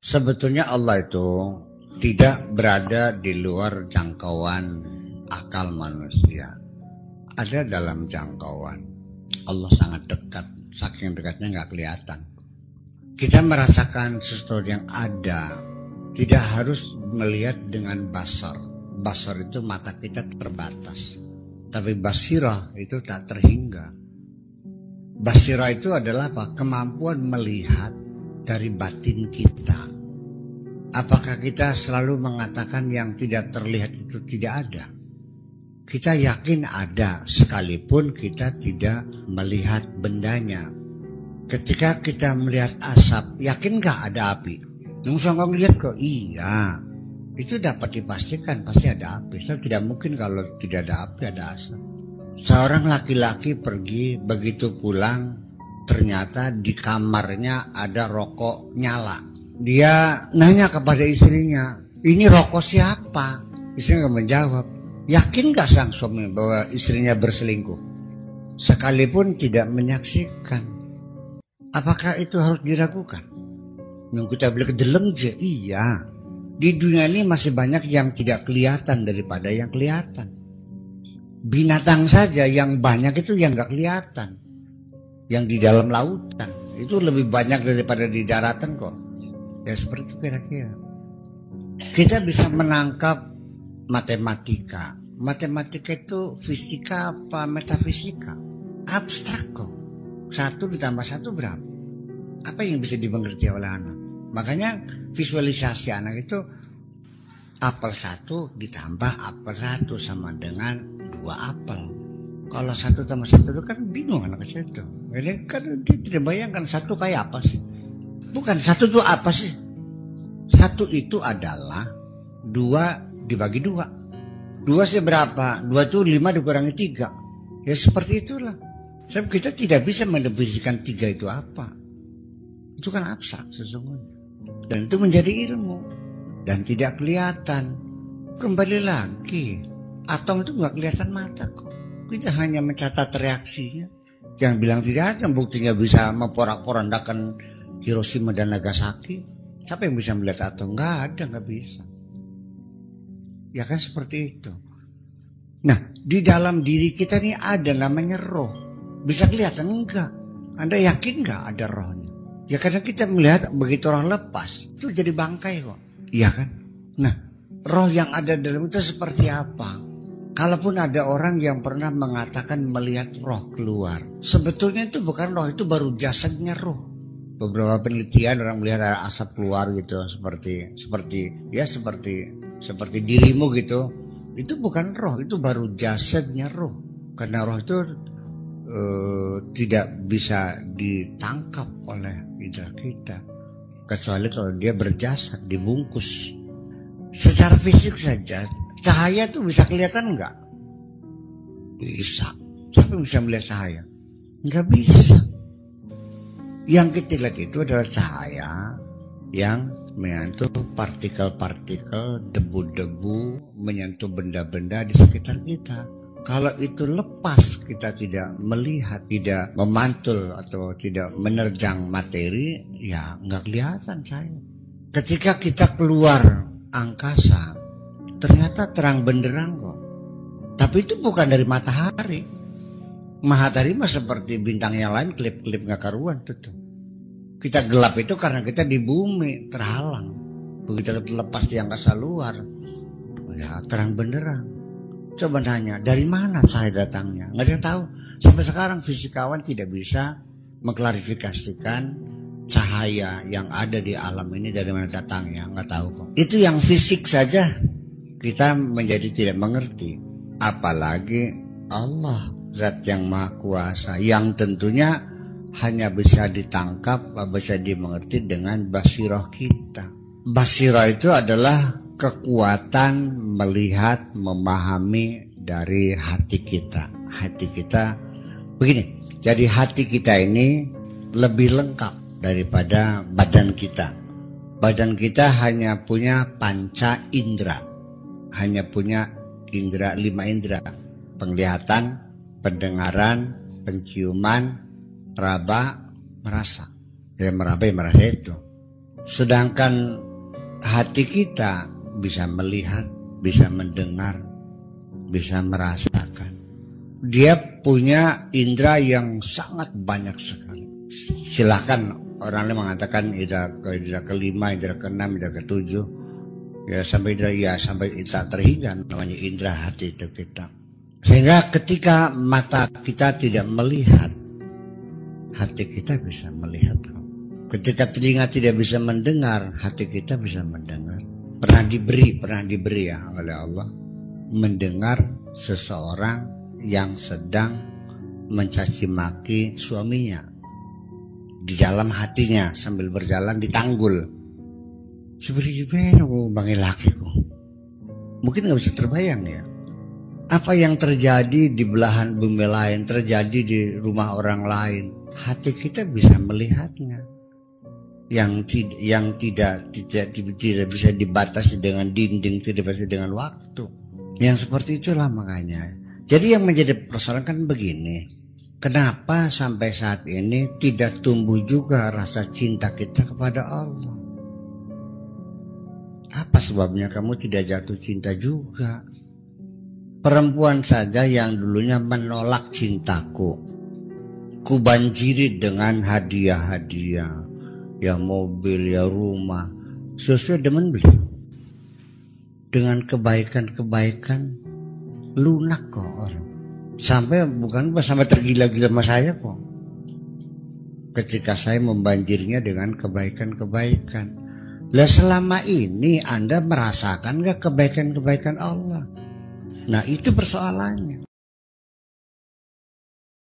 Sebetulnya Allah itu tidak berada di luar jangkauan akal manusia. Ada dalam jangkauan. Allah sangat dekat, saking dekatnya nggak kelihatan. Kita merasakan sesuatu yang ada, tidak harus melihat dengan basar. Basar itu mata kita terbatas, tapi basirah itu tak terhingga. Basirah itu adalah apa? Kemampuan melihat dari batin kita. Apakah kita selalu mengatakan yang tidak terlihat itu tidak ada? Kita yakin ada, sekalipun kita tidak melihat bendanya. Ketika kita melihat asap, yakin gak ada api? Nunggu ngelihat kok, iya. Itu dapat dipastikan pasti ada api. So, tidak mungkin kalau tidak ada api ada asap. Seorang laki-laki pergi, begitu pulang ternyata di kamarnya ada rokok nyala. Dia nanya kepada istrinya, ini rokok siapa? Istrinya gak menjawab. Yakin gak sang suami bahwa istrinya berselingkuh? Sekalipun tidak menyaksikan. Apakah itu harus diragukan? Yang kita bilang kedeleng aja, iya. Di dunia ini masih banyak yang tidak kelihatan daripada yang kelihatan. Binatang saja yang banyak itu yang gak kelihatan. Yang di dalam lautan itu lebih banyak daripada di daratan kok. Ya seperti itu kira-kira. Kita bisa menangkap matematika. Matematika itu fisika apa metafisika? Abstrak kok. 1 ditambah 1 berapa? Apa yang bisa dimengerti oleh anak? Makanya visualisasi anak itu apel 1 ditambah apel 1 sama dengan 2 apel. Kalau 1 tambah 1 itu kan bingung anak kecil itu. Jadi kan dia tidak bayangkan 1 kayak apa sih? Bukan 1 itu apa sih? 1 itu adalah 2 dibagi 2. 2 sih berapa? 2 itu 5 dikurangi 3. Ya seperti itulah. Sebab kita tidak bisa mendefinisikan 3 itu apa. Itu kan abstrak sesungguhnya. Dan itu menjadi ilmu. Dan tidak kelihatan. Kembali lagi. Atom itu gak kelihatan mata kok. Kita hanya mencatat reaksinya. Jangan bilang tidak ada. Buktinya bisa memporak-porandakan Hiroshima dan Nagasaki. Siapa yang bisa melihat atom? Nggak ada, nggak bisa. Ya kan seperti itu. Nah, di dalam diri kita ini ada namanya roh. Bisa kelihatan enggak? Anda yakin nggak ada rohnya? Ya karena kita melihat begitu roh lepas, itu jadi bangkai kok. Iya kan? Nah, roh yang ada dalam itu seperti apa? Kalaupun ada orang yang pernah mengatakan melihat roh keluar, sebetulnya itu bukan roh, itu baru jasadnya roh. Beberapa penelitian orang melihat ada asap keluar gitu, seperti dirimu gitu. Itu bukan roh, itu baru jasadnya roh. Karena roh itu tidak bisa ditangkap oleh indera kita, kecuali kalau dia berjasad, dibungkus. Secara fisik saja, cahaya itu bisa kelihatan enggak? Bisa. Siapa yang bisa melihat cahaya? Enggak bisa. Yang kita lihat itu adalah cahaya yang menyentuh partikel-partikel, debu-debu, menyentuh benda-benda di sekitar kita. Kalau itu lepas, kita tidak melihat, tidak memantul atau tidak menerjang materi, ya nggak kelihatan cahaya. Ketika kita keluar angkasa, ternyata terang benderang kok. Tapi itu bukan dari matahari. Matahari mah seperti bintang yang lain, klip-klip gak karuan tuh. Kita gelap itu karena kita di bumi terhalang. Begitu kita lepas di angkasa luar, ya terang benderang. Coba tanya, dari mana cahaya datangnya? Nggak ada yang tahu. Sampai sekarang fisikawan tidak bisa mengklarifikasikan cahaya yang ada di alam ini dari mana datangnya. Nggak tahu kok. Itu yang fisik saja kita menjadi tidak mengerti. Apalagi Allah, Zat yang Maha Kuasa, yang tentunya hanya bisa ditangkap, bisa dimengerti dengan basirah kita. Basirah itu adalah kekuatan melihat, memahami dari hati kita. Hati kita begini, jadi hati kita ini lebih lengkap daripada badan kita. Badan kita hanya punya panca indera, hanya punya indera, 5 indera: penglihatan, pendengaran, penciuman, raba, merasa. Ya meraba, ya merasa itu. Sedangkan hati kita bisa melihat, bisa mendengar, bisa merasakan. Dia punya indera yang sangat banyak sekali. Silakan orang lain mengatakan indera kelima, indera keenam, indera ketujuh, ya sampai indera terhingga, namanya indera hati itu kita. Sehingga ketika mata kita tidak melihat, hati kita bisa melihat. Ketika telinga tidak bisa mendengar, hati kita bisa mendengar. Pernah diberi ya oleh Allah mendengar seseorang yang sedang mencaci maki suaminya di dalam hatinya sambil berjalan di tanggul. Seperti bangi lakiku. Mungkin nggak bisa terbayang ya. Apa yang terjadi di belahan bumi lain, terjadi di rumah orang lain, hati kita bisa melihatnya. Yang tidak bisa dibatasi dengan dinding, tidak bisa dengan waktu. Yang seperti itulah makanya. Jadi yang menjadi persoalan kan begini, kenapa sampai saat ini tidak tumbuh juga rasa cinta kita kepada Allah? Apa sebabnya kamu tidak jatuh cinta juga? Perempuan saja yang dulunya menolak cintaku, kubanjiri dengan hadiah-hadiah, ya mobil, ya rumah, sesuai demen beli. Dengan kebaikan-kebaikan lunak kok orang. Sampai tergila-gila sama saya kok. Ketika saya membanjirinya dengan kebaikan-kebaikan. Lah selama ini Anda merasakan gak kebaikan-kebaikan Allah? Nah itu persoalannya.